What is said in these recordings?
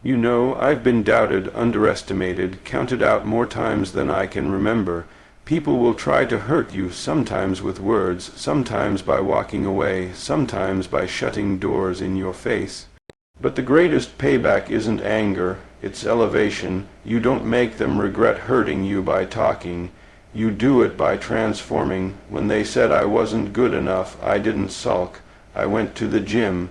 You know, I've been doubted, underestimated, counted out more times than I can remember. People will try to hurt you, sometimes with words, sometimes by walking away, sometimes by shutting doors in your face. But the greatest payback isn't anger, it's elevation. You don't make them regret hurting you by talking. You do it by transforming. When they said I wasn't good enough, I didn't sulk. I went to the gym.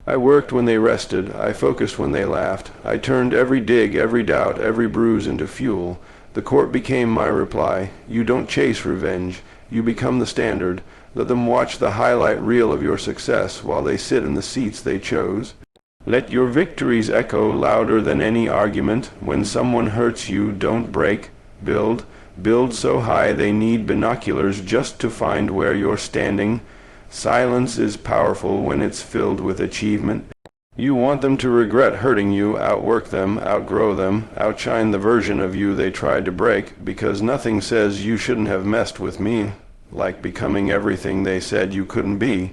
I worked when they rested. I focused when they laughed. I turned every dig, every doubt, every bruise into fuel. The court became my reply. You don't chase revenge. You become the standard. Let them watch the highlight reel of your success while they sit in the seats they chose. Let your victories echo louder than any argument. When someone hurts you, don't break. Build. Build so high they need binoculars just to find where you're standing. Silence is powerful when it's filled with achievement. You want them to regret hurting you, outwork them, outgrow them, outshine the version of you they tried to break, because nothing says you shouldn't have messed with me, like becoming everything they said you couldn't be.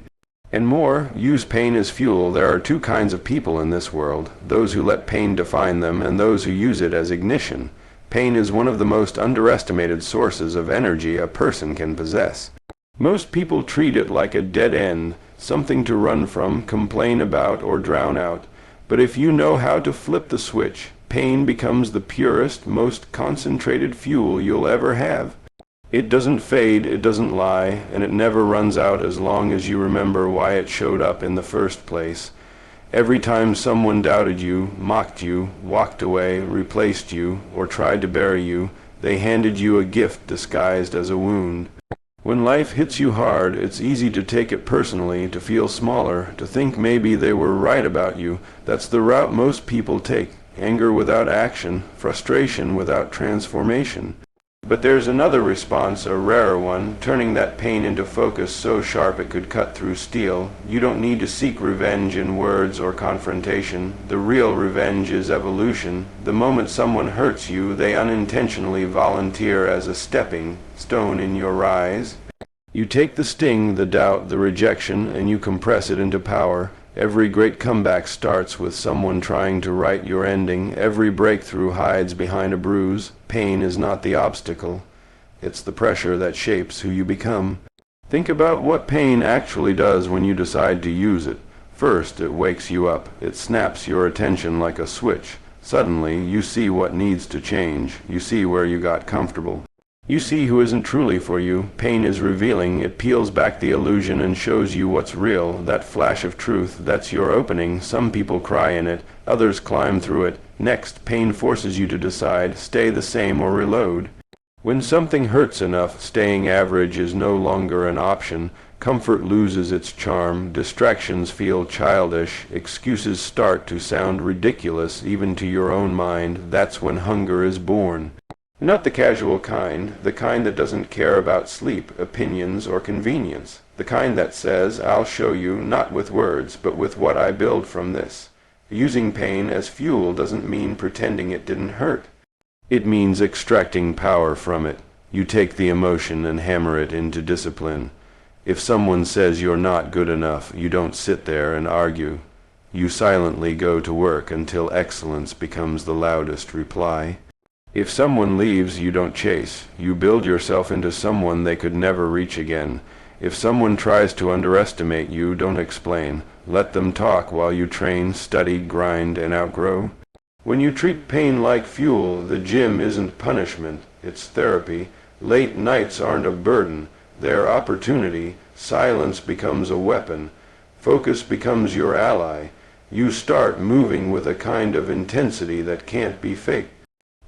And more, use pain as fuel. There are two kinds of people in this world, those who let pain define them and those who use it as ignition. Pain is one of the most underestimated sources of energy a person can possess. Most people treat it like a dead end, something to run from, complain about, or drown out. But if you know how to flip the switch, pain becomes the purest, most concentrated fuel you'll ever have. It doesn't fade, it doesn't lie, and it never runs out as long as you remember why it showed up in the first place. Every time someone doubted you, mocked you, walked away, replaced you, or tried to bury you, they handed you a gift disguised as a wound. When life hits you hard, it's easy to take it personally, to feel smaller, to think maybe they were right about you. That's the route most people take. Anger without action, frustration without transformation. But there's another response, a rarer one, turning that pain into focus so sharp it could cut through steel. You don't need to seek revenge in words or confrontation. The real revenge is evolution. The moment someone hurts you, they unintentionally volunteer as a stepping stone in your rise. You take the sting, the doubt, the rejection, and you compress it into power. Every great comeback starts with someone trying to write your ending. Every breakthrough hides behind a bruise. Pain is not the obstacle. It's the pressure that shapes who you become. Think about what pain actually does when you decide to use it. First, it wakes you up. It snaps your attention like a switch. Suddenly, you see what needs to change. You see where you got comfortable. You see who isn't truly for you. Pain is revealing. It peels back the illusion and shows you what's real. That flash of truth, that's your opening. Some people cry in it. Others climb through it. Next, pain forces you to decide, stay the same or reload. When something hurts enough, staying average is no longer an option. Comfort loses its charm. Distractions feel childish. Excuses start to sound ridiculous, even to your own mind. That's when hunger is born. Not the casual kind, the kind that doesn't care about sleep, opinions, or convenience. The kind that says, I'll show you, not with words, but with what I build from this. Using pain as fuel doesn't mean pretending it didn't hurt. It means extracting power from it. You take the emotion and hammer it into discipline. If someone says you're not good enough, you don't sit there and argue. You silently go to work until excellence becomes the loudest reply. If someone leaves, you don't chase. You build yourself into someone they could never reach again. If someone tries to underestimate you, don't explain. Let them talk while you train, study, grind, and outgrow. When you treat pain like fuel, the gym isn't punishment, it's therapy. Late nights aren't a burden, they're opportunity. Silence becomes a weapon. Focus becomes your ally. You start moving with a kind of intensity that can't be faked.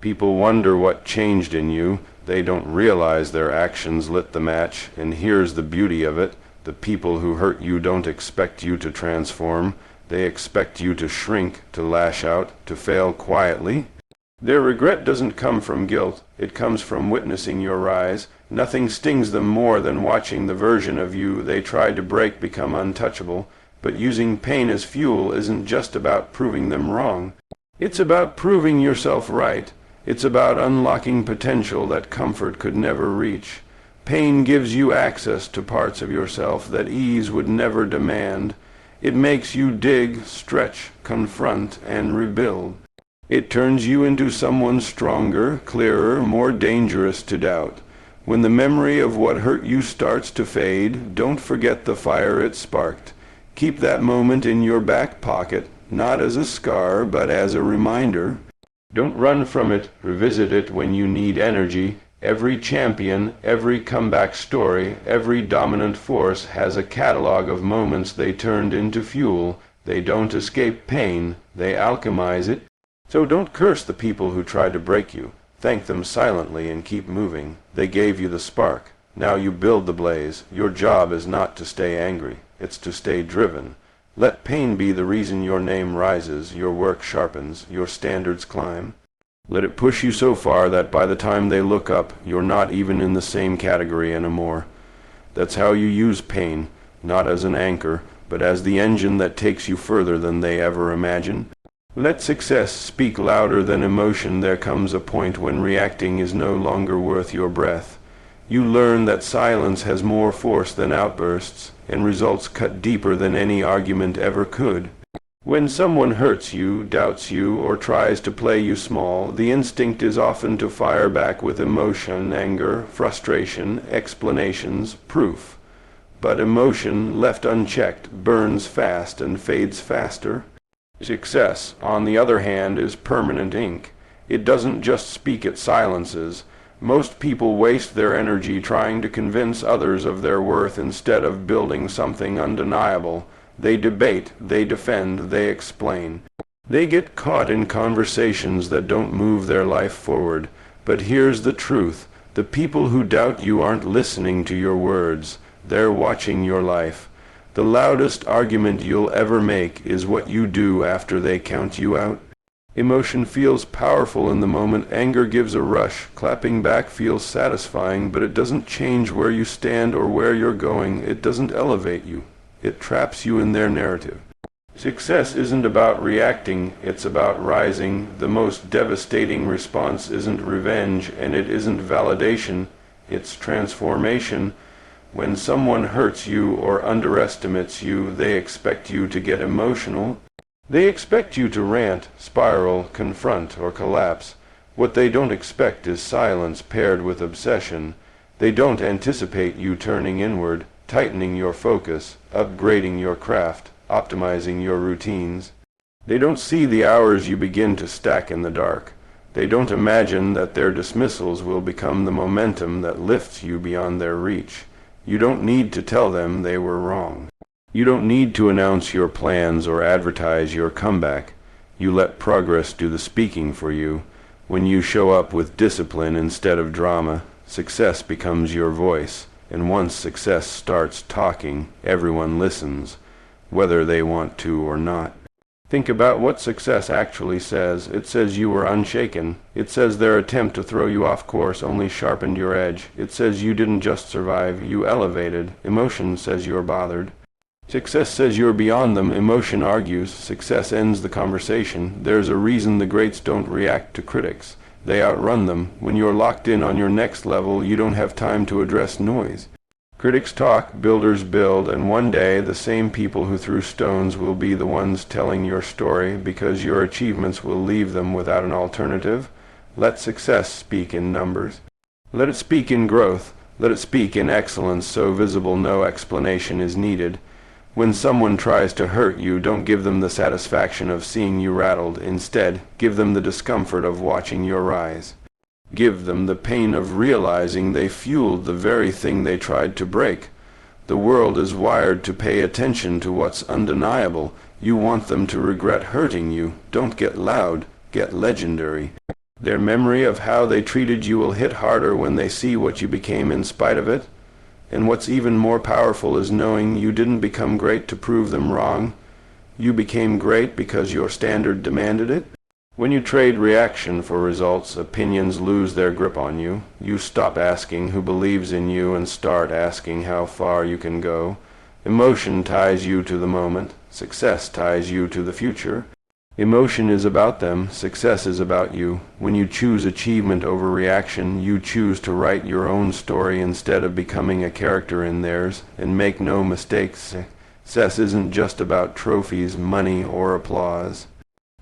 People wonder what changed in you. They don't realize their actions lit the match. And here's the beauty of it. The people who hurt you don't expect you to transform. They expect you to shrink, to lash out, to fail quietly. Their regret doesn't come from guilt. It comes from witnessing your rise. Nothing stings them more than watching the version of you they tried to break become untouchable. But using pain as fuel isn't just about proving them wrong. It's about proving yourself right. It's about unlocking potential that comfort could never reach. Pain gives you access to parts of yourself that ease would never demand. It makes you dig, stretch, confront, and rebuild. It turns you into someone stronger, clearer, more dangerous to doubt. When the memory of what hurt you starts to fade, don't forget the fire it sparked. Keep that moment in your back pocket, not as a scar, but as a reminder. Don't run from it, revisit it when you need energy. Every champion, every comeback story, every dominant force has a catalog of moments they turned into fuel. They don't escape pain, they alchemize it. So don't curse the people who tried to break you. Thank them silently and keep moving. They gave you the spark. Now you build the blaze. Your job is not to stay angry. It's to stay driven. Let pain be the reason your name rises, your work sharpens, your standards climb. Let it push you so far that by the time they look up, you're not even in the same category anymore. That's how you use pain, not as an anchor, but as the engine that takes you further than they ever imagined. Let success speak louder than emotion. There comes a point when reacting is no longer worth your breath. You learn that silence has more force than outbursts, and results cut deeper than any argument ever could. When someone hurts you, doubts you, or tries to play you small, the instinct is often to fire back with emotion, anger, frustration, explanations, proof. But emotion, left unchecked, burns fast and fades faster. Success, on the other hand, is permanent ink. It doesn't just speak, it silences. Most people waste their energy trying to convince others of their worth instead of building something undeniable. They debate, they defend, they explain. They get caught in conversations that don't move their life forward. But here's the truth. The people who doubt you aren't listening to your words. They're watching your life. The loudest argument you'll ever make is what you do after they count you out. Emotion feels powerful in the moment. Anger gives a rush. Clapping back feels satisfying, but it doesn't change where you stand or where you're going. It doesn't elevate you. It traps you in their narrative. Success isn't about reacting, it's about rising. The most devastating response isn't revenge, and it isn't validation, it's transformation. When someone hurts you or underestimates you, they expect you to get emotional. They expect you to rant, spiral, confront, or collapse. What they don't expect is silence paired with obsession. They don't anticipate you turning inward, tightening your focus, upgrading your craft, optimizing your routines. They don't see the hours you begin to stack in the dark. They don't imagine that their dismissals will become the momentum that lifts you beyond their reach. You don't need to tell them they were wrong. You don't need to announce your plans or advertise your comeback. You let progress do the speaking for you. When you show up with discipline instead of drama, success becomes your voice. And once success starts talking, everyone listens, whether they want to or not. Think about what success actually says. It says you were unshaken. It says their attempt to throw you off course only sharpened your edge. It says you didn't just survive, you elevated. Emotion says you're bothered. Success says you're beyond them. Emotion argues. Success ends the conversation. There's a reason the greats don't react to critics. They outrun them. When you're locked in on your next level, you don't have time to address noise. Critics talk, builders build, and one day the same people who threw stones will be the ones telling your story because your achievements will leave them without an alternative. Let success speak in numbers. Let it speak in growth. Let it speak in excellence so visible no explanation is needed. When someone tries to hurt you, don't give them the satisfaction of seeing you rattled. Instead, give them the discomfort of watching your rise. Give them the pain of realizing they fueled the very thing they tried to break. The world is wired to pay attention to what's undeniable. You want them to regret hurting you. Don't get loud, get legendary. Their memory of how they treated you will hit harder when they see what you became in spite of it. And what's even more powerful is knowing you didn't become great to prove them wrong. You became great because your standard demanded it. When you trade reaction for results, opinions lose their grip on you. You stop asking who believes in you and start asking how far you can go. Emotion ties you to the moment. Success ties you to the future. Emotion is about them. Success is about you. When you choose achievement over reaction, you choose to write your own story instead of becoming a character in theirs. And make no mistakes, success isn't just about trophies, money, or applause.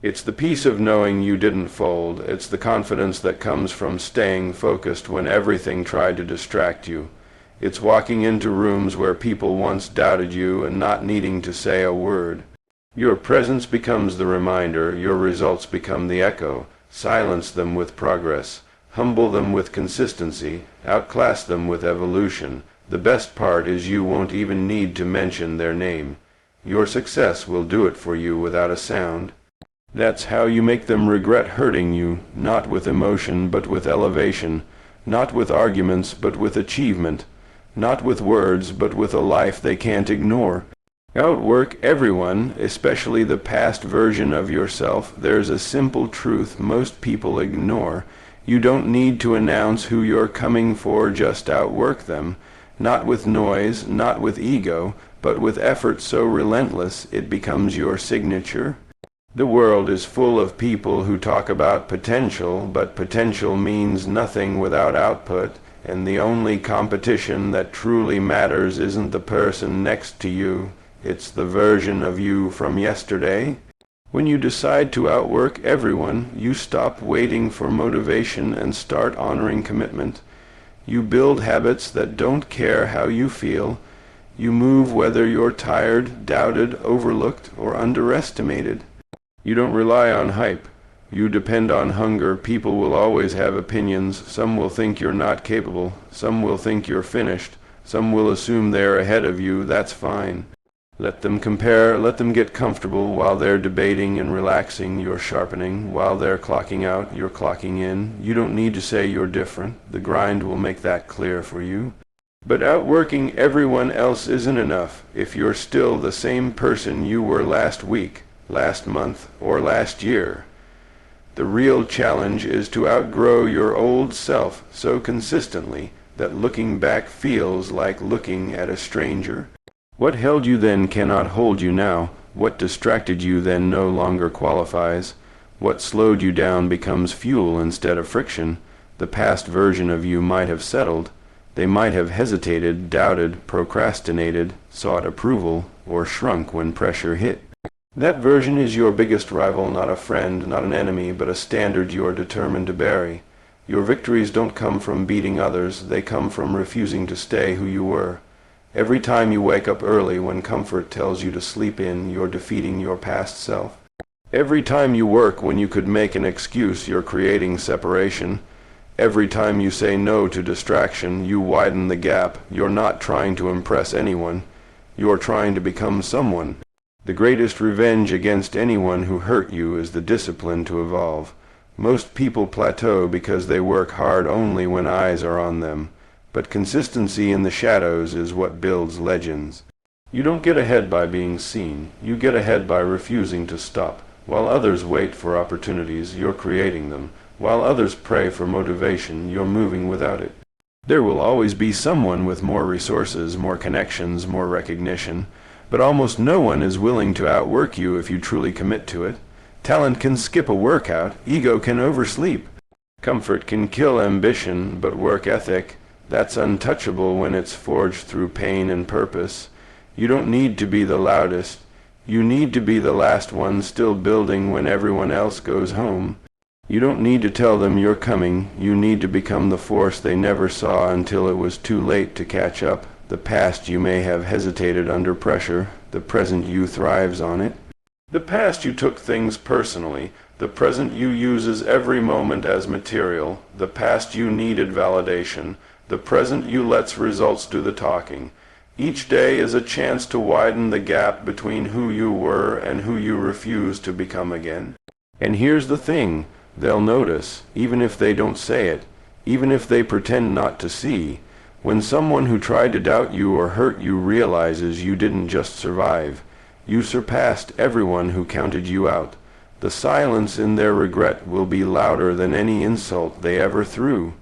It's the peace of knowing you didn't fold. It's the confidence that comes from staying focused when everything tried to distract you. It's walking into rooms where people once doubted you and not needing to say a word. Your presence becomes the reminder, your results become the echo. Silence them with progress. Humble them with consistency. Outclass them with evolution. The best part is you won't even need to mention their name. Your success will do it for you without a sound. That's how you make them regret hurting you, not with emotion but with elevation, not with arguments but with achievement, not with words but with a life they can't ignore. Outwork everyone, especially the past version of yourself. There's a simple truth most people ignore. You don't need to announce who you're coming for, just outwork them. Not with noise, not with ego, but with effort so relentless it becomes your signature. The world is full of people who talk about potential, but potential means nothing without output, and the only competition that truly matters isn't the person next to you. It's the version of you from yesterday. When you decide to outwork everyone, you stop waiting for motivation and start honoring commitment. You build habits that don't care how you feel. You move whether you're tired, doubted, overlooked, or underestimated. You don't rely on hype. You depend on hunger. People will always have opinions. Some will think you're not capable. Some will think you're finished. Some will assume they're ahead of you. That's fine. Let them compare, let them get comfortable. While they're debating and relaxing, you're sharpening. While they're clocking out, you're clocking in. You don't need to say you're different. The grind will make that clear for you. But outworking everyone else isn't enough if you're still the same person you were last week, last month, or last year. The real challenge is to outgrow your old self so consistently that looking back feels like looking at a stranger. What held you then cannot hold you now. What distracted you then no longer qualifies. What slowed you down becomes fuel instead of friction. The past version of you might have settled. They might have hesitated, doubted, procrastinated, sought approval, or shrunk when pressure hit. That version is your biggest rival, not a friend, not an enemy, but a standard you are determined to bury. Your victories don't come from beating others. They come from refusing to stay who you were. Every time you wake up early when comfort tells you to sleep in, you're defeating your past self. Every time you work when you could make an excuse, you're creating separation. Every time you say no to distraction, you widen the gap. You're not trying to impress anyone. You're trying to become someone. The greatest revenge against anyone who hurt you is the discipline to evolve. Most people plateau because they work hard only when eyes are on them. But consistency in the shadows is what builds legends. You don't get ahead by being seen. You get ahead by refusing to stop. While others wait for opportunities, you're creating them. While others pray for motivation, you're moving without it. There will always be someone with more resources, more connections, more recognition, but almost no one is willing to outwork you if you truly commit to it. Talent can skip a workout. Ego can oversleep. Comfort can kill ambition, but work ethic, that's untouchable when it's forged through pain and purpose. You don't need to be the loudest. You need to be the last one still building when everyone else goes home. You don't need to tell them you're coming. You need to become the force they never saw until it was too late to catch up. The past you may have hesitated under pressure. The present you thrives on it. The past you took things personally. The present you uses every moment as material. The past you needed validation. The present you lets results do the talking. Each day is a chance to widen the gap between who you were and who you refuse to become again. And here's the thing, they'll notice, even if they don't say it, even if they pretend not to see. When someone who tried to doubt you or hurt you realizes you didn't just survive, you surpassed everyone who counted you out. The silence in their regret will be louder than any insult they ever threw.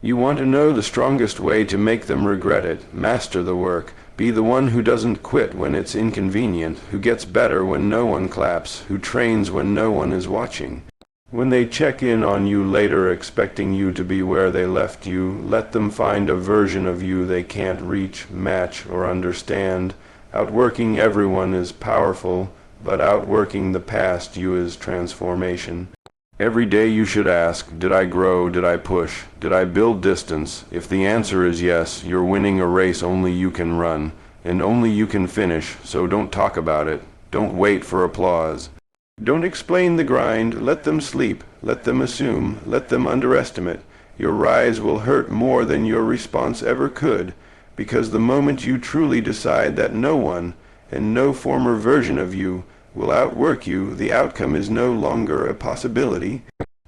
You want to know the strongest way to make them regret it. Master the work. Be the one who doesn't quit when it's inconvenient, who gets better when no one claps, who trains when no one is watching. When they check in on you later expecting you to be where they left you, let them find a version of you they can't reach, match, or understand. Outworking everyone is powerful, but outworking the past you is transformation. Every day you should ask, did I grow, did I push, did I build distance? If the answer is yes, you're winning a race only you can run, and only you can finish, so don't talk about it. Don't wait for applause. Don't explain the grind, let them sleep, let them assume, let them underestimate. Your rise will hurt more than your response ever could, because the moment you truly decide that no one, and no former version of you, will outwork you, the outcome is no longer a possibility.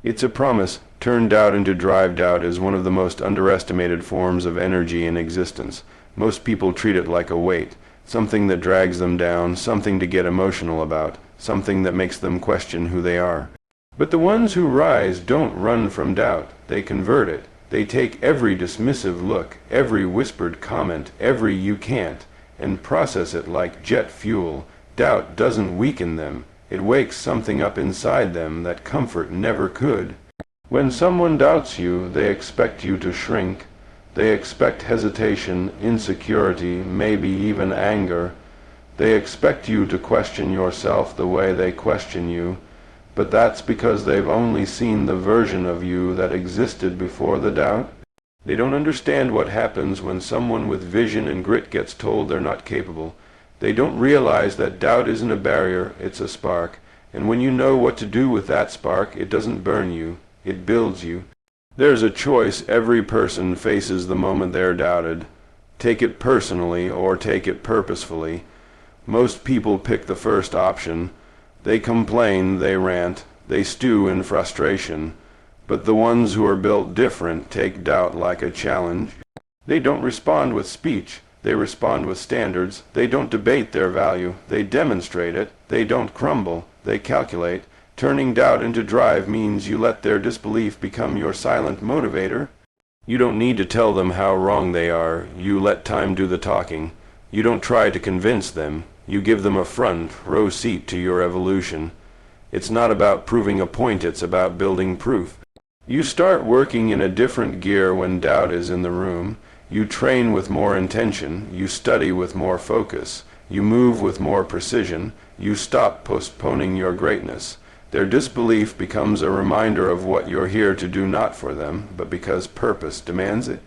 It's a promise. Turned doubt into drive. Doubt is one of the most underestimated forms of energy in existence. Most people treat it like a weight, something that drags them down, something to get emotional about, something that makes them question who they are. But the ones who rise don't run from doubt. They convert it. They take every dismissive look, every whispered comment, every you can't, and process it like jet fuel. Doubt doesn't weaken them. It wakes something up inside them that comfort never could. When someone doubts you, they expect you to shrink. They expect hesitation, insecurity, maybe even anger. They expect you to question yourself the way they question you. But that's because they've only seen the version of you that existed before the doubt. They don't understand what happens when someone with vision and grit gets told they're not capable. They don't realize that doubt isn't a barrier, it's a spark. And when you know what to do with that spark, it doesn't burn you, it builds you. There's a choice every person faces the moment they're doubted. Take it personally or take it purposefully. Most people pick the first option. They complain, they rant, they stew in frustration. But the ones who are built different take doubt like a challenge. They don't respond with speech. They respond with standards. They don't debate their value. They demonstrate it. They don't crumble. They calculate. Turning doubt into drive means you let their disbelief become your silent motivator. You don't need to tell them how wrong they are. You let time do the talking. You don't try to convince them. You give them a front row seat to your evolution. It's not about proving a point, it's about building proof. You start working in a different gear when doubt is in the room. You train with more intention, you study with more focus, you move with more precision, you stop postponing your greatness. Their disbelief becomes a reminder of what you're here to do, not for them, but because purpose demands it.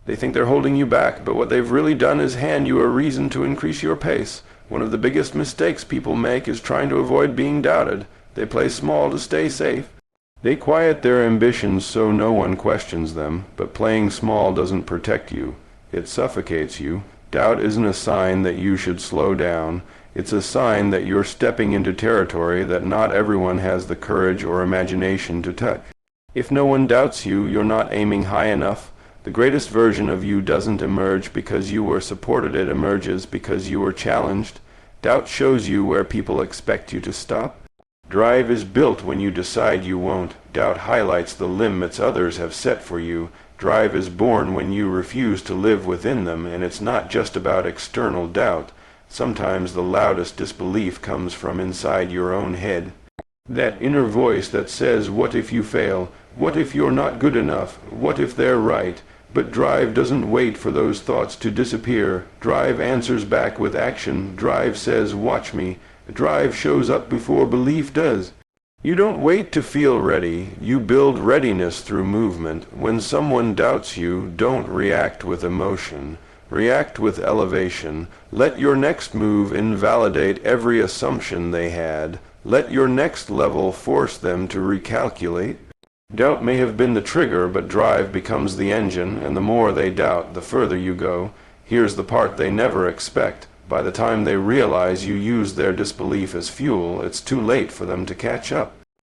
They think they're holding you back, but what they've really done is hand you a reason to increase your pace. One of the biggest mistakes people make is trying to avoid being doubted. They play small to stay safe. They quiet their ambitions so no one questions them, but playing small doesn't protect you. It suffocates you. Doubt isn't a sign that you should slow down. It's a sign that you're stepping into territory that not everyone has the courage or imagination to touch. If no one doubts you, you're not aiming high enough. The greatest version of you doesn't emerge because you were supported, it emerges because you were challenged. Doubt shows you where people expect you to stop. Drive is built when you decide you won't. Doubt highlights the limits others have set for you. Drive is born when you refuse to live within them, and it's not just about external doubt. Sometimes the loudest disbelief comes from inside your own head. That inner voice that says, what if you fail? What if you're not good enough? What if they're right? But drive doesn't wait for those thoughts to disappear. Drive answers back with action. Drive says, watch me. Drive shows up before belief does. You don't wait to feel ready. You build readiness through movement. When someone doubts you, don't react with emotion. React with elevation. Let your next move invalidate every assumption they had. Let your next level force them to recalculate. Doubt may have been the trigger, but drive becomes the engine, and the more they doubt, the further you go. Here's the part they never expect. By the time they realize you use their disbelief as fuel, it's too late for them to catch up.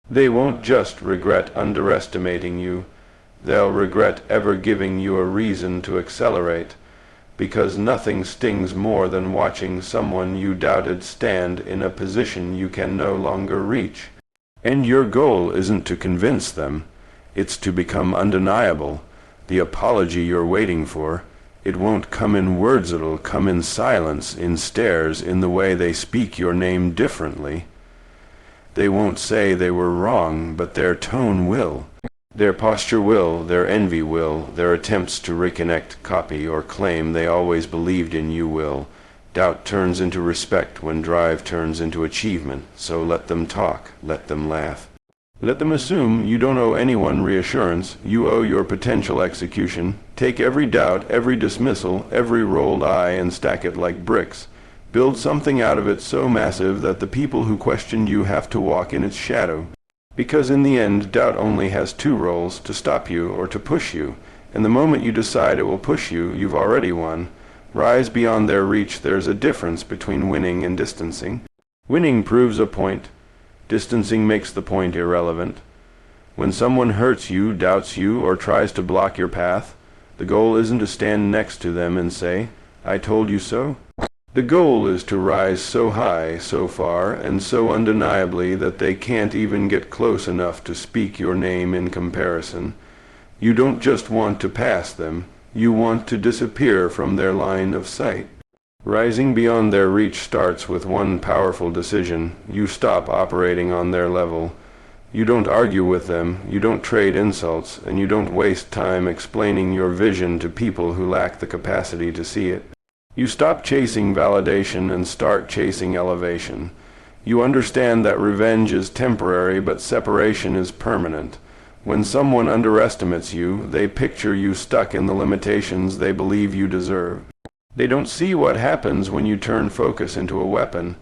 They won't just regret underestimating you. They'll regret ever giving you a reason to accelerate, because nothing stings more than watching someone you doubted stand in a position you can no longer reach. And your goal isn't to convince them. It's to become undeniable. The apology you're waiting for. It won't come in words, it'll come in silence, in stares, in the way they speak your name differently. They won't say they were wrong, but their tone will. Their posture will, their envy will, their attempts to reconnect, copy, or claim they always believed in you will. Doubt turns into respect when drive turns into achievement, so let them talk, let them laugh. Let them assume you don't owe anyone reassurance, you owe your potential execution. Take every doubt, every dismissal, every rolled eye and stack it like bricks. Build something out of it so massive that the people who questioned you have to walk in its shadow. Because in the end, doubt only has two roles, to stop you or to push you. And the moment you decide it will push you, you've already won. Rise beyond their reach. There's a difference between winning and distancing. Winning proves a point. Distancing makes the point irrelevant. When someone hurts you, doubts you, or tries to block your path, the goal isn't to stand next to them and say, "I told you so." The goal is to rise so high, so far, and so undeniably that they can't even get close enough to speak your name in comparison. You don't just want to pass them, you want to disappear from their line of sight. Rising beyond their reach starts with one powerful decision. You stop operating on their level. You don't argue with them, you don't trade insults, and you don't waste time explaining your vision to people who lack the capacity to see it. You stop chasing validation and start chasing elevation. You understand that revenge is temporary, but separation is permanent. When someone underestimates you, they picture you stuck in the limitations they believe you deserve. They don't see what happens when you turn focus into a weapon.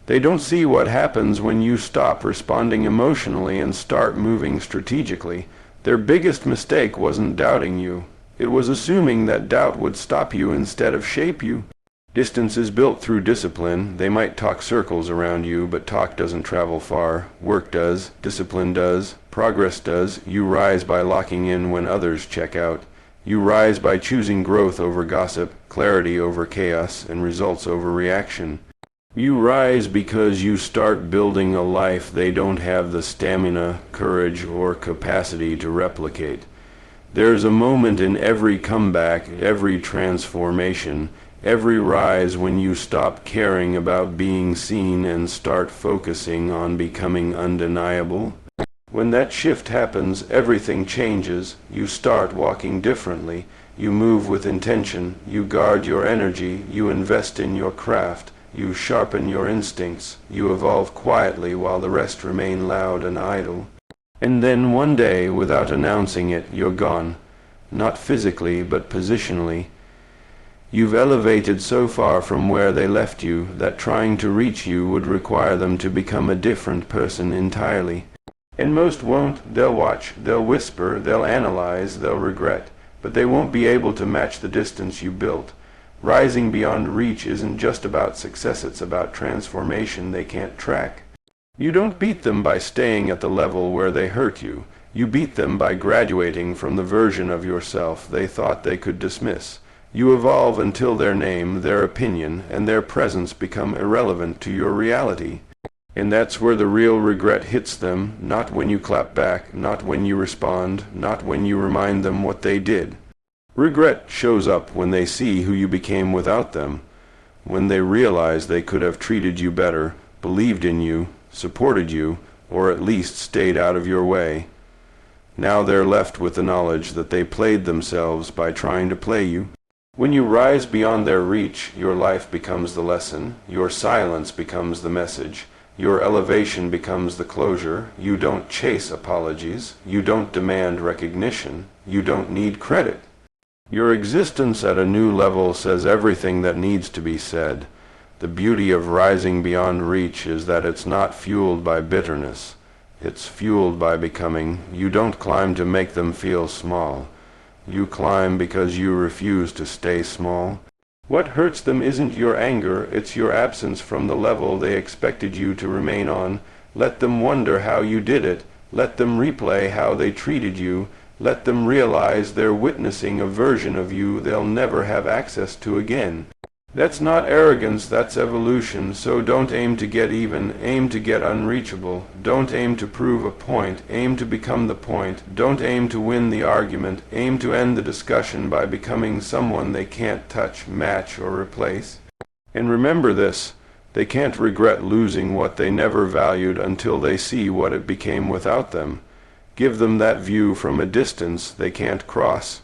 They don't see what happens when you stop responding emotionally and start moving strategically. Their biggest mistake wasn't doubting you. It was assuming that doubt would stop you instead of shape you. Distance is built through discipline. They might talk circles around you, but talk doesn't travel far. Work does, discipline does, progress does. You rise by locking in when others check out. You rise by choosing growth over gossip, clarity over chaos, and results over reaction. You rise because you start building a life they don't have the stamina, courage, or capacity to replicate. There's a moment in every comeback, every transformation, every rise when you stop caring about being seen and start focusing on becoming undeniable. When that shift happens, everything changes. You start walking differently. You move with intention. You guard your energy. You invest in your craft. You sharpen your instincts. You evolve quietly while the rest remain loud and idle. And then one day, without announcing it, you're gone. Not physically, but positionally. You've elevated so far from where they left you that trying to reach you would require them to become a different person entirely. And most won't. They'll watch, they'll whisper, they'll analyze, they'll regret, but they won't be able to match the distance you built. Rising beyond reach isn't just about success, it's about transformation they can't track. You don't beat them by staying at the level where they hurt you. You beat them by graduating from the version of yourself they thought they could dismiss. You evolve until their name, their opinion, and their presence become irrelevant to your reality. And that's where the real regret hits them, not when you clap back, not when you respond, not when you remind them what they did. Regret shows up when they see who you became without them, when they realize they could have treated you better, believed in you, supported you, or at least stayed out of your way. Now they're left with the knowledge that they played themselves by trying to play you. When you rise beyond their reach, your life becomes the lesson, your silence becomes the message. Your elevation becomes the closure. You don't chase apologies. You don't demand recognition. You don't need credit. Your existence at a new level says everything that needs to be said. The beauty of rising beyond reach is that it's not fueled by bitterness. It's fueled by becoming. You don't climb to make them feel small. You climb because you refuse to stay small. What hurts them isn't your anger, it's your absence from the level they expected you to remain on. Let them wonder how you did it. Let them replay how they treated you. Let them realize they're witnessing a version of you they'll never have access to again. That's not arrogance, that's evolution, so don't aim to get even, aim to get unreachable. Don't aim to prove a point, aim to become the point. Don't aim to win the argument, aim to end the discussion by becoming someone they can't touch, match, or replace. And remember this, they can't regret losing what they never valued until they see what it became without them. Give them that view from a distance they can't cross.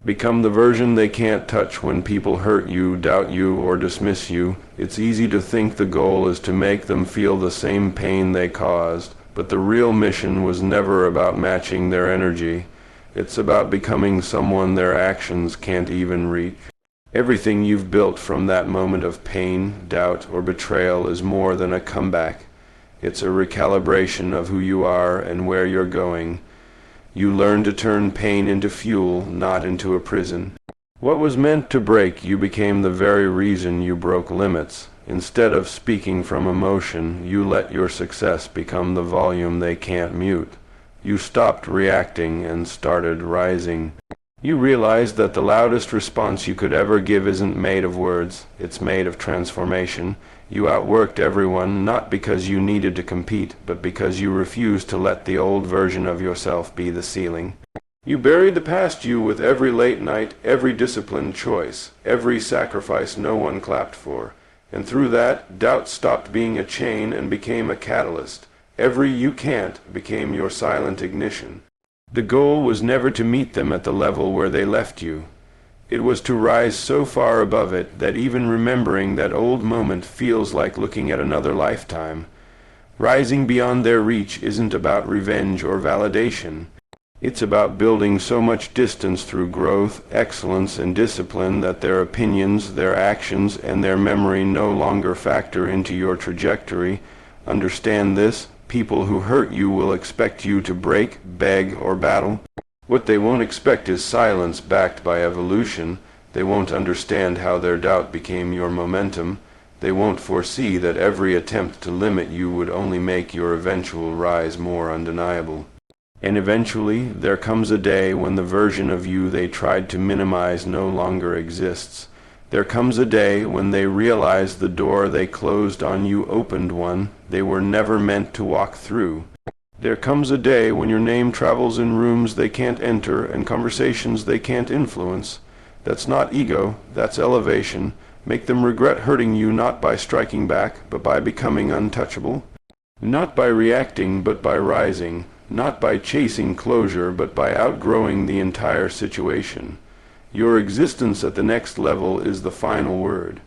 Become the version they can't touch when people hurt you, doubt you, or dismiss you. It's easy to think the goal is to make them feel the same pain they caused, but the real mission was never about matching their energy. It's about becoming someone their actions can't even reach. Everything you've built from that moment of pain, doubt, or betrayal is more than a comeback. It's a recalibration of who you are and where you're going. You learn to turn pain into fuel, not into a prison. What was meant to break you became the very reason you broke limits. Instead of speaking from emotion, you let your success become the volume they can't mute. You stopped reacting and started rising. You realized that the loudest response you could ever give isn't made of words, it's made of transformation. You outworked everyone, not because you needed to compete, but because you refused to let the old version of yourself be the ceiling. You buried the past you with every late night, every disciplined choice, every sacrifice no one clapped for. And through that, doubt stopped being a chain and became a catalyst. Every "you can't" became your silent ignition. The goal was never to meet them at the level where they left you. It was to rise so far above it that even remembering that old moment feels like looking at another lifetime. Rising beyond their reach isn't about revenge or validation. It's about building so much distance through growth, excellence, and discipline that their opinions, their actions, and their memory no longer factor into your trajectory. Understand this: people who hurt you will expect you to break, beg, or battle. What they won't expect is silence backed by evolution. They won't understand how their doubt became your momentum. They won't foresee that every attempt to limit you would only make your eventual rise more undeniable. And eventually, there comes a day when the version of you they tried to minimize no longer exists. There comes a day when they realize the door they closed on you opened one they were never meant to walk through. There comes a day when your name travels in rooms they can't enter and conversations they can't influence. That's not ego, that's elevation. Make them regret hurting you not by striking back, but by becoming untouchable. Not by reacting, but by rising. Not by chasing closure, but by outgrowing the entire situation. Your existence at the next level is the final word.